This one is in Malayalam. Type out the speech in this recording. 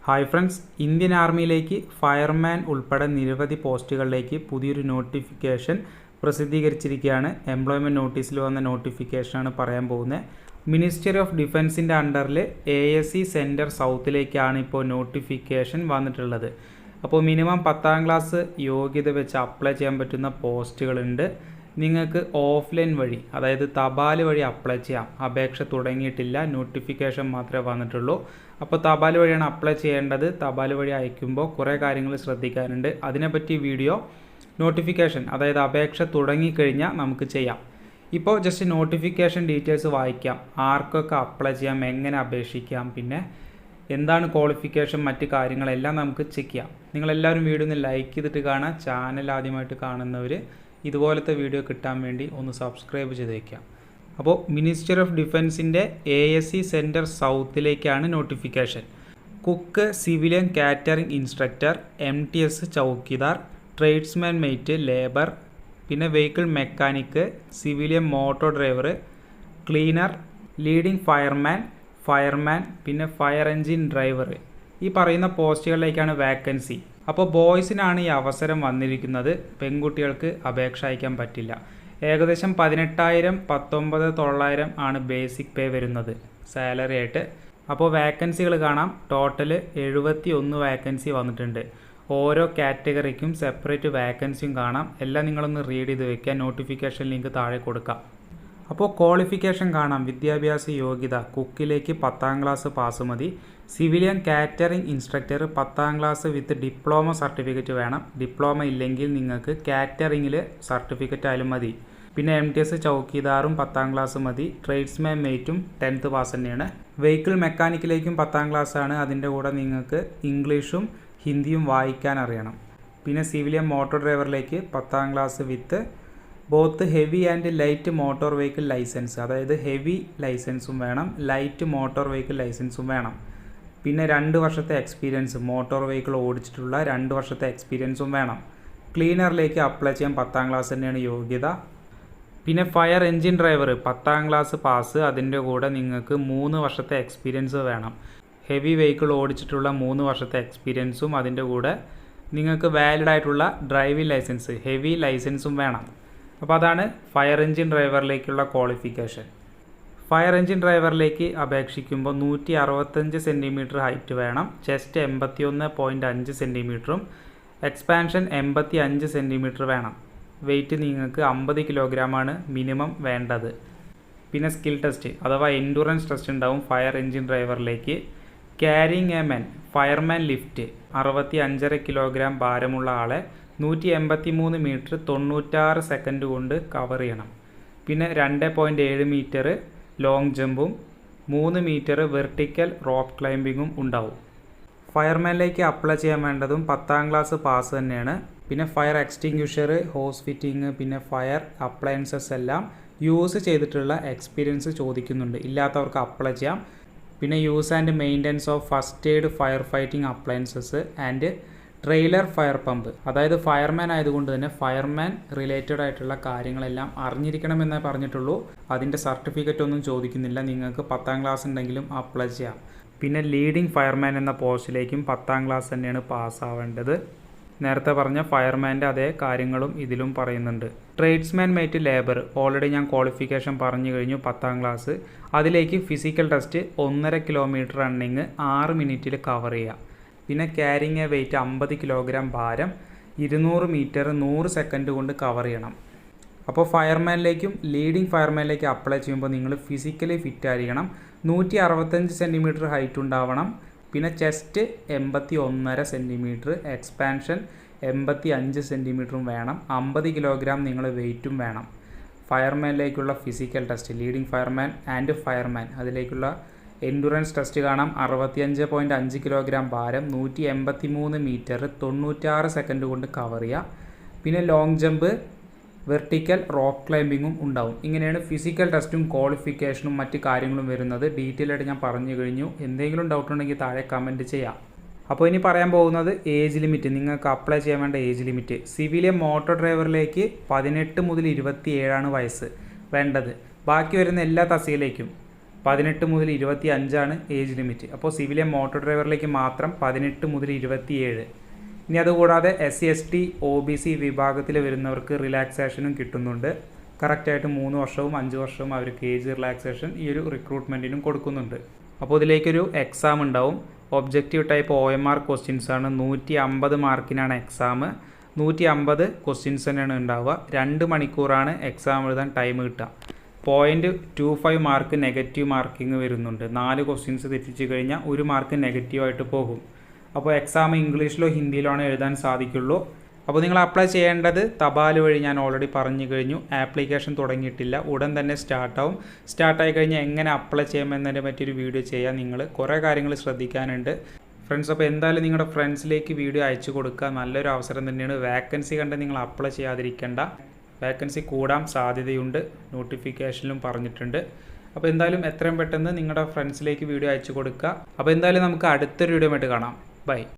ഹായ് ഫ്രണ്ട്സ്, ഇന്ത്യൻ ആർമിയിലേക്ക് ഫയർമാൻ ഉൾപ്പെടെ നിരവധി പോസ്റ്റുകളിലേക്ക് പുതിയൊരു നോട്ടിഫിക്കേഷൻ പ്രസിദ്ധീകരിച്ചിരിക്കുകയാണ്. എംപ്ലോയ്മെൻറ്റ് നോട്ടീസിൽ വന്ന നോട്ടിഫിക്കേഷനാണ് പറയാൻ പോകുന്നത്. മിനിസ്ട്രി ഓഫ് ഡിഫൻസിൻ്റെ അണ്ടറിൽ ASC സെൻറ്റർ സൗത്തിലേക്കാണ് ഇപ്പോൾ നോട്ടിഫിക്കേഷൻ വന്നിട്ടുള്ളത്. അപ്പോൾ മിനിമം 10ാം ക്ലാസ് യോഗ്യത വെച്ച് അപ്ലൈ ചെയ്യാൻ പറ്റുന്ന പോസ്റ്റുകളുണ്ട്. നിങ്ങൾക്ക് ഓഫ്ലൈൻ വഴി, അതായത് തപാൽ വഴി അപ്ലൈ ചെയ്യാം. അപേക്ഷ തുടങ്ങിയിട്ടില്ല, നോട്ടിഫിക്കേഷൻ മാത്രമേ വന്നിട്ടുള്ളൂ. അപ്പോൾ തപാൽ വഴിയാണ് അപ്ലൈ ചെയ്യേണ്ടത്. തപാൽ വഴി അയക്കുമ്പോൾ കുറേ കാര്യങ്ങൾ ശ്രദ്ധിക്കാനുണ്ട്. അതിനെപ്പറ്റി വീഡിയോ നോട്ടിഫിക്കേഷൻ, അതായത് അപേക്ഷ തുടങ്ങിക്കഴിഞ്ഞാൽ നമുക്ക് ചെയ്യാം. ഇപ്പോൾ ജസ്റ്റ് നോട്ടിഫിക്കേഷൻ ഡീറ്റെയിൽസ് വായിക്കാം. ആർക്കൊക്കെ അപ്ലൈ ചെയ്യാം, എങ്ങനെ അപേക്ഷിക്കാം, പിന്നെ എന്താണ് ക്വാളിഫിക്കേഷൻ, മറ്റ് കാര്യങ്ങളെല്ലാം നമുക്ക് ചെക്ക് ചെയ്യാം. നിങ്ങളെല്ലാവരും വീഡിയോ ഒന്ന് ലൈക്ക് ചെയ്തിട്ട് കാണാം. ചാനൽ ആദ്യമായിട്ട് കാണുന്നവർ ഇതുപോലത്തെ വീഡിയോ കിട്ടാൻ വേണ്ടി ഒന്ന് സബ്സ്ക്രൈബ് ചെയ്ത് വയ്ക്കാം. അപ്പോൾ മിനിസ്ട്രി ഓഫ് ഡിഫൻസിൻ്റെ ASC സെൻറ്റർ സൗത്തിലേക്കാണ് notification. Cook, civilian catering instructor, MTS chowkidar, tradesman mate, labour, പിന്നെ vehicle mechanic, civilian motor driver, cleaner, leading fireman, പിന്നെ ഫയർ എൻജിൻ ഡ്രൈവർ. ഈ പറയുന്ന പോസ്റ്റുകളിലേക്കാണ് വാക്കൻസി. അപ്പോൾ ബോയ്സിനാണ് ഈ അവസരം വന്നിരിക്കുന്നത്. പെൺകുട്ടികൾക്ക് അപേക്ഷ അയക്കാൻ പറ്റില്ല. ഏകദേശം 18,000 19,900 ആണ് ബേസിക് പേ വരുന്നത് സാലറി ആയിട്ട്. അപ്പോൾ വാക്കൻസികൾ കാണാം. ടോട്ടൽ 71 വാക്കൻസി വന്നിട്ടുണ്ട്. ഓരോ കാറ്റഗറിക്കും സെപ്പറേറ്റ് വാക്കൻസിയും കാണാം. എല്ലാം നിങ്ങളൊന്ന് റീഡ് ചെയ്ത് വെക്കുക. നോട്ടിഫിക്കേഷൻ ലിങ്ക് താഴെ കൊടുക്കാം. അപ്പോൾ ക്വാളിഫിക്കേഷൻ കാണാം. വിദ്യാഭ്യാസ യോഗ്യത കുക്കിലേക്ക് 10ാം ക്ലാസ് പാസ് മതി. സിവിലിയൻ കാറ്ററിംഗ് ഇൻസ്ട്രക്ടർ 10ാം ക്ലാസ് വിത്ത് ഡിപ്ലോമ സർട്ടിഫിക്കറ്റ് വേണം. ഡിപ്ലോമ ഇല്ലെങ്കിൽ നിങ്ങൾക്ക് കാറ്ററിങ്ങിൽ സർട്ടിഫിക്കറ്റ് ആയാലും മതി. പിന്നെ MTS ചൗക്കിദാറും 10ാം ക്ലാസ് മതി. ട്രേഡ്സ്മാൻ മെയ്റ്റും 10th പാസ് തന്നെയാണ്. വെഹിക്കിൾ മെക്കാനിക്കിലേക്കും 10ാം ക്ലാസ് ആണ്. അതിൻ്റെ കൂടെ നിങ്ങൾക്ക് ഇംഗ്ലീഷും ഹിന്ദിയും വായിക്കാൻ അറിയണം. പിന്നെ സിവിലിയൻ മോട്ടോർ ഡ്രൈവറിലേക്ക് 10ാം class with both heavy and light motor vehicle licence, അതായത് ഹെവി ലൈസൻസും വേണം, ലൈറ്റ് മോട്ടോർ വെഹിക്കിൾ ലൈസൻസും വേണം. പിന്നെ 2 വർഷത്തെ എക്സ്പീരിയൻസ്, മോട്ടോർ വെഹിക്കിൾ ഓടിച്ചിട്ടുള്ള 2 വർഷത്തെ എക്സ്പീരിയൻസും വേണം. ക്ലീനറിലേക്ക് അപ്ലൈ ചെയ്യാൻ 10ാം ക്ലാസ് തന്നെയാണ് യോഗ്യത. പിന്നെ fire engine driver 10ാം class pass, അതിൻ്റെ കൂടെ നിങ്ങൾക്ക് 3 വർഷത്തെ എക്സ്പീരിയൻസ് വേണം. ഹെവി വെഹിക്കിൾ ഓടിച്ചിട്ടുള്ള 3 വർഷത്തെ എക്സ്പീരിയൻസും അതിൻ്റെ കൂടെ നിങ്ങൾക്ക് വാലിഡ് ആയിട്ടുള്ള ഡ്രൈവിംഗ് ലൈസൻസ്, ഹെവി ലൈസൻസും വേണം. അപ്പോൾ അതാണ് ഫയർ എൻജിൻ ഡ്രൈവറിലേക്കുള്ള ക്വാളിഫിക്കേഷൻ. ഫയർ എൻജിൻ ഡ്രൈവറിലേക്ക് അപേക്ഷിക്കുമ്പോൾ 165 സെൻറ്റിമീറ്റർ ഹൈറ്റ് വേണം. ചെസ്റ്റ് 81.5 സെൻറ്റിമീറ്ററും എക്സ്പാൻഷൻ 85 സെൻറ്റിമീറ്റർ വേണം. വെയിറ്റ് നിങ്ങൾക്ക് 50 കിലോഗ്രാമാണ് മിനിമം വേണ്ടത്. പിന്നെ സ്കിൽ ടെസ്റ്റ് അഥവാ എൻഡുറൻസ് ടെസ്റ്റ് ഉണ്ടാവും ഫയർ എൻജിൻ ഡ്രൈവറിലേക്ക്. Carrying a men fireman lift 65.5 kilogram ഭാരമുള്ള ആളെ 183 മീറ്റർ 96 സെക്കൻഡ് കൊണ്ട് കവർ ചെയ്യണം. പിന്നെ 2.7 മീറ്റർ ലോങ് ജമ്പും 3 മീറ്റർ വെർട്ടിക്കൽ റോപ്പ് ക്ലൈമ്പിങ്ങും ഉണ്ടാവും. ഫയർമാനിലേക്ക് അപ്ലൈ ചെയ്യാൻ വേണ്ടതും 10ാം ക്ലാസ് പാസ് തന്നെയാണ്. പിന്നെ ഫയർ എക്സ്റ്റിങ്ക്വിഷർ, ഹോസ് ഫിറ്റിംഗ്, പിന്നെ ഫയർ അപ്ലയൻസസ് എല്ലാം യൂസ് ചെയ്തിട്ടുള്ള എക്സ്പീരിയൻസ് ചോദിക്കുന്നുണ്ട്. ഇല്ലാത്തവർക്ക് അപ്ലൈ ചെയ്യാം. പിന്നെ use and maintenance of first aid fire fighting appliances and trailer fire pump, അതായത് ഫയർമാൻ ആയതുകൊണ്ട് തന്നെ ഫയർമാൻ റിലേറ്റഡ് ആയിട്ടുള്ള കാര്യങ്ങളെല്ലാം അറിഞ്ഞിരിക്കണമെന്നേ പറഞ്ഞിട്ടുള്ളൂ. അതിൻ്റെ സർട്ടിഫിക്കറ്റ് ഒന്നും ചോദിക്കുന്നില്ല. നിങ്ങൾക്ക് 10ാം ക്ലാസ് ഉണ്ടെങ്കിലും അപ്ലൈ ചെയ്യാം. പിന്നെ ലീഡിംഗ് ഫയർമാൻ എന്ന പോസ്റ്റിലേക്കും 10ാം ക്ലാസ് തന്നെയാണ് പാസ്സാവേണ്ടത്. നേരത്തെ പറഞ്ഞ ഫയർമാൻ്റെ അതേ കാര്യങ്ങളും ഇതിലും പറയുന്നുണ്ട്. ട്രേഡ്സ്മാൻ മെയ്റ്റ് ലേബർ ഓൾറെഡി ഞാൻ ക്വാളിഫിക്കേഷൻ പറഞ്ഞു കഴിഞ്ഞു. 10ാം ക്ലാസ്. അതിലേക്ക് ഫിസിക്കൽ ടെസ്റ്റ് 1.5 കിലോമീറ്റർ റണ്ണിങ് 6 മിനിറ്റിൽ കവർ ചെയ്യാം. പിന്നെ ക്യാരിങ് എ വെയിറ്റ് 50 കിലോഗ്രാം ഭാരം 200 മീറ്റർ 100 സെക്കൻഡ് കൊണ്ട് കവർ ചെയ്യണം. അപ്പോൾ ഫയർമാനിലേക്കും ലീഡിംഗ് ഫയർമാനിലേക്കും അപ്ലൈ ചെയ്യുമ്പോൾ നിങ്ങൾ ഫിസിക്കലി ഫിറ്റ് ആയിരിക്കണം. 165 സെൻറ്റിമീറ്റർ ഹൈറ്റ് ഉണ്ടാവണം. പിന്നെ ചെസ്റ്റ് 81.5 സെൻറ്റിമീറ്റർ, എക്സ്പാൻഷൻ 85 സെൻറ്റിമീറ്ററും വേണം. 50 കിലോഗ്രാം നിങ്ങൾ വെയിറ്റും വേണം. ഫയർമാനിലേക്കുള്ള physical test, leading fireman and fireman, അതിലേക്കുള്ള എൻഡുറൻസ് ടെസ്റ്റ് കാണാം. 65.5 കിലോഗ്രാം ഭാരം 183 മീറ്റർ 96 സെക്കൻഡ് കൊണ്ട് കവർ ചെയ്യുക. പിന്നെ ലോങ് ജമ്പ്, വെർട്ടിക്കൽ റോക്ക് ക്ലൈമ്പിങ്ങും ഉണ്ടാവും. ഇങ്ങനെയാണ് ഫിസിക്കൽ ടെസ്റ്റും ക്വാളിഫിക്കേഷനും മറ്റ് കാര്യങ്ങളും വരുന്നത്. ഡീറ്റെയിൽ ആയിട്ട് ഞാൻ പറഞ്ഞു കഴിഞ്ഞു. എന്തെങ്കിലും ഡൗട്ട് ഉണ്ടെങ്കിൽ താഴെ കമൻറ്റ് ചെയ്യാം. അപ്പോൾ ഇനി പറയാൻ പോകുന്നത് ഏജ് ലിമിറ്റ്, നിങ്ങൾക്ക് അപ്ലൈ ചെയ്യാൻ വേണ്ട ഏജ് ലിമിറ്റ്. സിവിലിയൻ മോട്ടോർ ഡ്രൈവറിലേക്ക് 18 മുതൽ 27 വയസ്സ് വേണ്ടത്. ബാക്കി വരുന്ന എല്ലാ തസ്തികയിലേക്കും 18 മുതൽ 25 ഏജ് ലിമിറ്റ്. അപ്പോൾ സിവിലിയൻ മോട്ടോർ ഡ്രൈവറിലേക്ക് മാത്രം 18 മുതൽ 27. ഇനി അതുകൂടാതെ SC/ST OBC വിഭാഗത്തിൽ വരുന്നവർക്ക് റിലാക്സേഷനും കിട്ടുന്നുണ്ട്. കറക്റ്റായിട്ട് 3 വർഷവും 5 വർഷവും അവർക്ക് ഏജ് റിലാക്സേഷൻ ഈ ഒരു റിക്രൂട്ട്മെൻറ്റിനും കൊടുക്കുന്നുണ്ട്. അപ്പോൾ ഇതിലേക്കൊരു എക്സാം ഉണ്ടാവും. ഒബ്ജക്റ്റീവ് ടൈപ്പ് OMR ക്വസ്റ്റ്യൻസ് ആണ്. 150 മാർക്കിനാണ് എക്സാം. 150 ക്വസ്റ്റ്യൻസ് തന്നെയാണ് ഉണ്ടാവുക. 2 മണിക്കൂറാണ് എക്സാം എഴുതാൻ ടൈം കിട്ടുക. 0.25 മാർക്ക് നെഗറ്റീവ് മാർക്കിംഗ് വരുന്നുണ്ട്. 4 ക്വസ്റ്റ്യൻസ് തെറ്റിച്ച് കഴിഞ്ഞാൽ 1 മാർക്ക് നെഗറ്റീവായിട്ട് പോകും. അപ്പോൾ എക്സാം ഇംഗ്ലീഷിലോ ഹിന്ദിയിലോ ആണ് എഴുതാൻ സാധിക്കുള്ളൂ. അപ്പോൾ നിങ്ങൾ അപ്ലൈ ചെയ്യേണ്ടത് തപാൽ വഴി ഞാൻ ഓൾറെഡി പറഞ്ഞു കഴിഞ്ഞു. ആപ്ലിക്കേഷൻ തുടങ്ങിയിട്ടില്ല, ഉടൻ തന്നെ സ്റ്റാർട്ടാവും. സ്റ്റാർട്ടായി കഴിഞ്ഞാൽ എങ്ങനെ അപ്ലൈ ചെയ്യാമെന്നതിനെ പറ്റിയൊരു വീഡിയോ ചെയ്യാൻ നിങ്ങൾ കുറേ കാര്യങ്ങൾ ശ്രദ്ധിക്കാനുണ്ട് ഫ്രണ്ട്സ്. അപ്പോൾ എന്തായാലും നിങ്ങളുടെ ഫ്രണ്ട്സിലേക്ക് വീഡിയോ അയച്ചു കൊടുക്കുക. നല്ലൊരു അവസരം തന്നെയാണ്. വേക്കൻസി കണ്ട് നിങ്ങൾ അപ്ലൈ ചെയ്യാതിരിക്കേണ്ട. വേക്കൻസി കൂടാൻ സാധ്യതയുണ്ട്, നോട്ടിഫിക്കേഷനിലും പറഞ്ഞിട്ടുണ്ട്. അപ്പോൾ എന്തായാലും എത്രയും പെട്ടെന്ന് നിങ്ങളുടെ ഫ്രണ്ട്സിലേക്ക് വീഡിയോ അയച്ചു കൊടുക്കുക. അപ്പോൾ എന്തായാലും നമുക്ക് അടുത്തൊരു വീഡിയോ ആയിട്ട് കാണാം. ബൈ.